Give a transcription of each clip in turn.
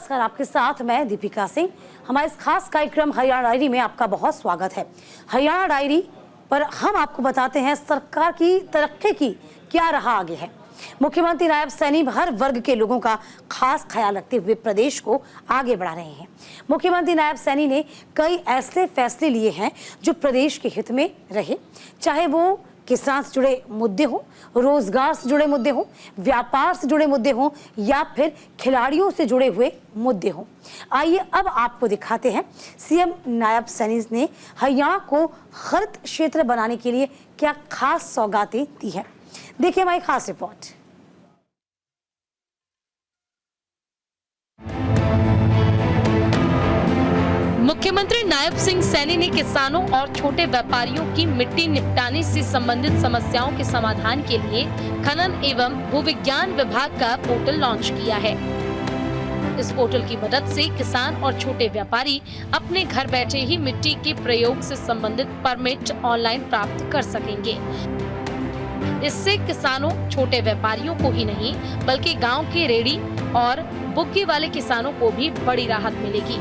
नमस्कार, आपके साथ मैं दीपिका सिंह। हमारे इस खास कार्यक्रम हरियाणा डायरी में आपका बहुत स्वागत है। हरियाणा डायरी पर हम आपको बताते हैं सरकार की तरक्की की क्या राह आगे है। मुख्यमंत्री नायब सैनी हर वर्ग के लोगों का खास ख्याल रखते हुए प्रदेश को आगे बढ़ा रहे हैं। मुख्यमंत्री नायब सैनी ने कई ऐसे फैसले लिए हैं जो प्रदेश के हित में रहे, चाहे वो किसान से जुड़े मुद्दे हों, रोजगार से जुड़े मुद्दे हों, व्यापार से जुड़े मुद्दे हों या फिर खिलाड़ियों से जुड़े हुए मुद्दे हों। आइए अब आपको दिखाते हैं सीएम नायब सैनी ने हरियाणा को हरित क्षेत्र बनाने के लिए क्या खास सौगातें दी है। देखिए हमारी खास रिपोर्ट। मुख्यमंत्री नायब सिंह सैनी ने किसानों और छोटे व्यापारियों की मिट्टी निपटाने से संबंधित समस्याओं के समाधान के लिए खनन एवं भूविज्ञान विभाग का पोर्टल लॉन्च किया है। इस पोर्टल की मदद से किसान और छोटे व्यापारी अपने घर बैठे ही मिट्टी के प्रयोग से संबंधित परमिट ऑनलाइन प्राप्त कर सकेंगे। इससे किसानों, छोटे व्यापारियों को ही नहीं बल्कि गाँव के रेडी और बुग्गी वाले किसानों को भी बड़ी राहत मिलेगी।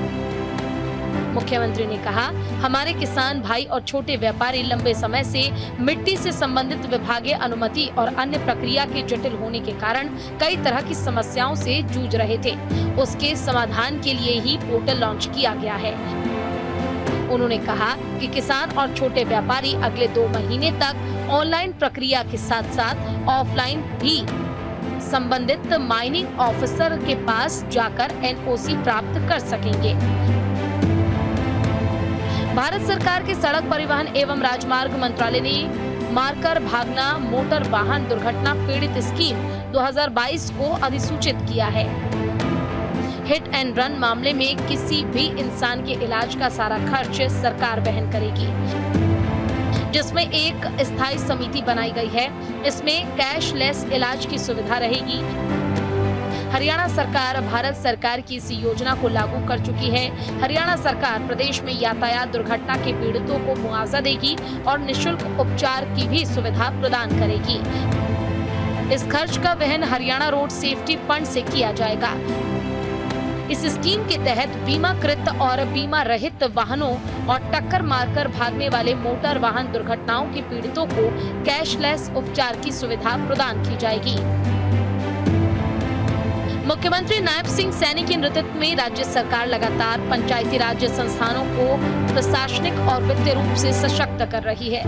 मुख्यमंत्री ने कहा, हमारे किसान भाई और छोटे व्यापारी लंबे समय से मिट्टी से संबंधित विभागीय अनुमति और अन्य प्रक्रिया के जटिल होने के कारण कई तरह की समस्याओं से जूझ रहे थे। उसके समाधान के लिए ही पोर्टल लॉन्च किया गया है। उन्होंने कहा कि किसान और छोटे व्यापारी अगले 2 महीने तक ऑनलाइन प्रक्रिया के साथ साथ ऑफलाइन भी संबंधित माइनिंग ऑफिसर के पास जाकर एनओसी प्राप्त कर सकेंगे। भारत सरकार के सड़क परिवहन एवं राजमार्ग मंत्रालय ने मारकर भागना मोटर वाहन दुर्घटना पीड़ित स्कीम 2022 को अधिसूचित किया है। हिट एंड रन मामले में किसी भी इंसान के इलाज का सारा खर्च सरकार वहन करेगी, जिसमें एक स्थायी समिति बनाई गई है। इसमें कैशलेस इलाज की सुविधा रहेगी। हरियाणा सरकार भारत सरकार की इस योजना को लागू कर चुकी है। हरियाणा सरकार प्रदेश में यातायात दुर्घटना के पीड़ितों को मुआवजा देगी और निःशुल्क उपचार की भी सुविधा प्रदान करेगी। इस खर्च का वहन हरियाणा रोड सेफ्टी फंड से किया जाएगा। इस स्कीम के तहत बीमाकृत और बीमा रहित वाहनों और टक्कर मारकर भागने वाले मोटर वाहन दुर्घटनाओं के पीड़ितों को कैशलेस उपचार की सुविधा प्रदान की जाएगी। मुख्यमंत्री नायब सिंह सैनी के नेतृत्व में राज्य सरकार लगातार पंचायती राज संस्थानों को प्रशासनिक और वित्तीय रूप से सशक्त कर रही है।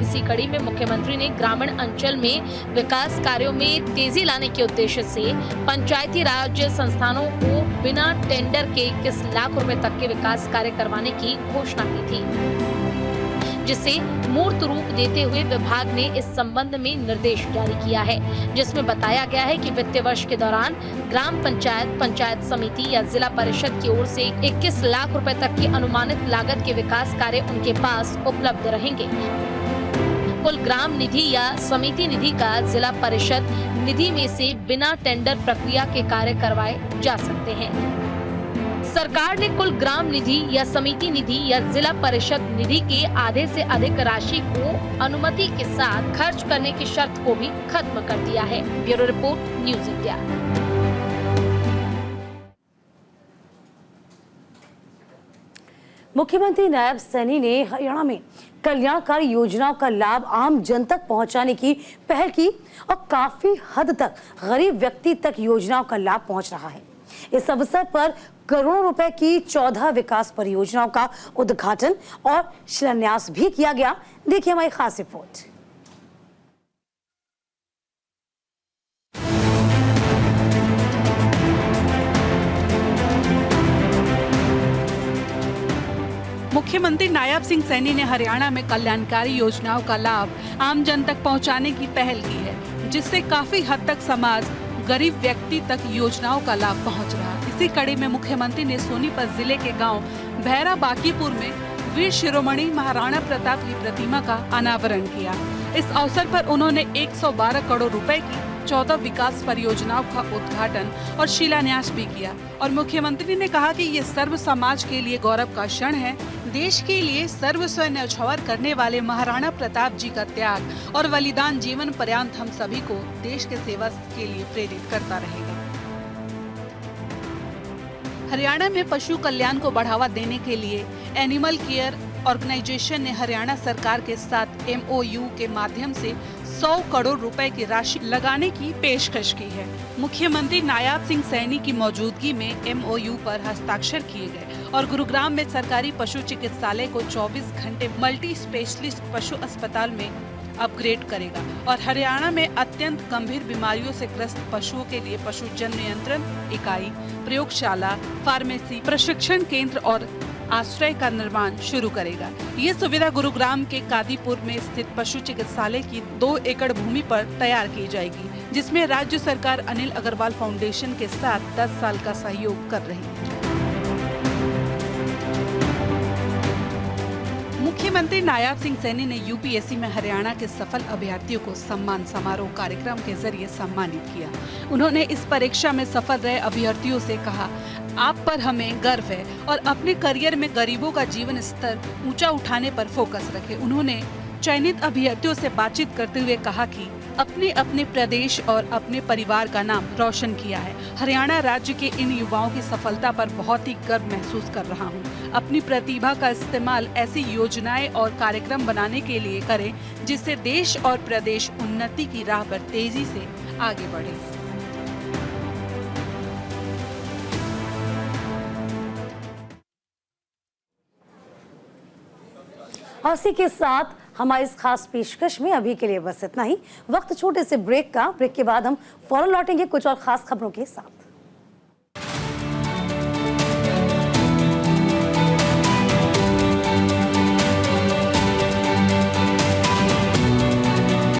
इसी कड़ी में मुख्यमंत्री ने ग्रामीण अंचल में विकास कार्यों में तेजी लाने के उद्देश्य से पंचायती राज संस्थानों को बिना टेंडर के 21 लाख रुपए तक के विकास कार्य करवाने की घोषणा की थी, जिसे मूर्त रूप देते हुए विभाग ने इस संबंध में निर्देश जारी किया है, जिसमें बताया गया है कि वित्तीय वर्ष के दौरान ग्राम पंचायत, पंचायत समिति या जिला परिषद की ओर से 21 लाख रुपए तक की अनुमानित लागत के विकास कार्य उनके पास उपलब्ध रहेंगे। कुल ग्राम निधि या समिति निधि का जिला परिषद निधि में से बिना टेंडर प्रक्रिया के कार्य करवाए जा सकते हैं। सरकार ने कुल ग्राम निधि या समिति निधि या जिला परिषद निधि के आधे से अधिक राशि को अनुमति के साथ खर्च करने की शर्त को भी खत्म कर दिया है। Bureau report, news India. मुख्यमंत्री नायब सैनी ने हरियाणा में कल्याणकारी योजनाओं का लाभ आम जन तक पहुंचाने की पहल की और काफी हद तक गरीब व्यक्ति तक योजनाओं का लाभ पहुंच रहा है। इस अवसर पर करोड़ों रुपए की 14 विकास परियोजनाओं का उद्घाटन और शिलान्यास भी किया गया। देखिए हमारी खास रिपोर्ट। मुख्यमंत्री नायब सिंह सैनी ने हरियाणा में कल्याणकारी योजनाओं का लाभ आम जन तक पहुंचाने की पहल की है, जिससे काफी हद तक समाज गरीब व्यक्ति तक योजनाओं का लाभ पहुंच रहा। इसी कड़ी में मुख्यमंत्री ने सोनीपत जिले के गांव भैरा बाकीपुर में वीर शिरोमणि महाराणा प्रताप की प्रतिमा का अनावरण किया। इस अवसर पर उन्होंने 112 करोड़ रुपए की 14 विकास परियोजनाओं का उद्घाटन और शिलान्यास भी किया और मुख्यमंत्री ने कहा कि ये सर्व समाज के लिए गौरव का क्षण है। देश के लिए सर्वस्व न्यौछावर करने वाले महाराणा प्रताप जी का त्याग और बलिदान जीवन पर्यंत हम सभी को देश के सेवा के लिए प्रेरित करता रहेगा। हरियाणा में पशु कल्याण को बढ़ावा देने के लिए एनिमल केयर ऑर्गेनाइजेशन ने हरियाणा सरकार के साथ MOU के माध्यम से 100 करोड़ रुपए की राशि लगाने की पेशकश की है। मुख्यमंत्री नायाब सिंह सैनी की मौजूदगी में MOU पर हस्ताक्षर किए गए और गुरुग्राम में सरकारी पशु चिकित्सालय को 24 घंटे मल्टी स्पेशलिस्ट पशु अस्पताल में अपग्रेड करेगा और हरियाणा में अत्यंत गंभीर बीमारियों से ग्रस्त पशुओं के लिए पशु जन नियंत्रण इकाई, प्रयोगशाला, फार्मेसी, प्रशिक्षण केंद्र और आश्रय का निर्माण शुरू करेगा। ये सुविधा गुरुग्राम के कादीपुर में स्थित पशु चिकित्सालय की 2 एकड़ भूमि पर तैयार की जाएगी, जिसमें राज्य सरकार अनिल अग्रवाल फाउंडेशन के साथ 10 साल का सहयोग कर रही है। मुख्यमंत्री नायाब सिंह सैनी ने UPSC में हरियाणा के सफल अभ्यर्थियों को सम्मान समारोह कार्यक्रम के जरिए सम्मानित किया। उन्होंने इस परीक्षा में सफल रहे अभ्यर्थियों से कहा, आप पर हमें गर्व है और अपने करियर में गरीबों का जीवन स्तर ऊंचा उठाने पर फोकस रखें। उन्होंने चयनित अभ्यर्थियों से बातचीत करते हुए कहा कि अपने अपने प्रदेश और अपने परिवार का नाम रोशन किया है। हरियाणा राज्य के इन युवाओं की सफलता पर बहुत ही गर्व महसूस कर रहा हूं। अपनी प्रतिभा का इस्तेमाल ऐसी योजनाएं और कार्यक्रम बनाने के लिए करें जिससे देश और प्रदेश उन्नति की राह पर तेजी से आगे बढ़े। और इसी के साथ हमारी इस खास पेशकश में अभी के लिए बस इतना ही। वक्त छोटे से ब्रेक का। ब्रेक के बाद हम फौरन लौटेंगे कुछ और खास खबरों के साथ।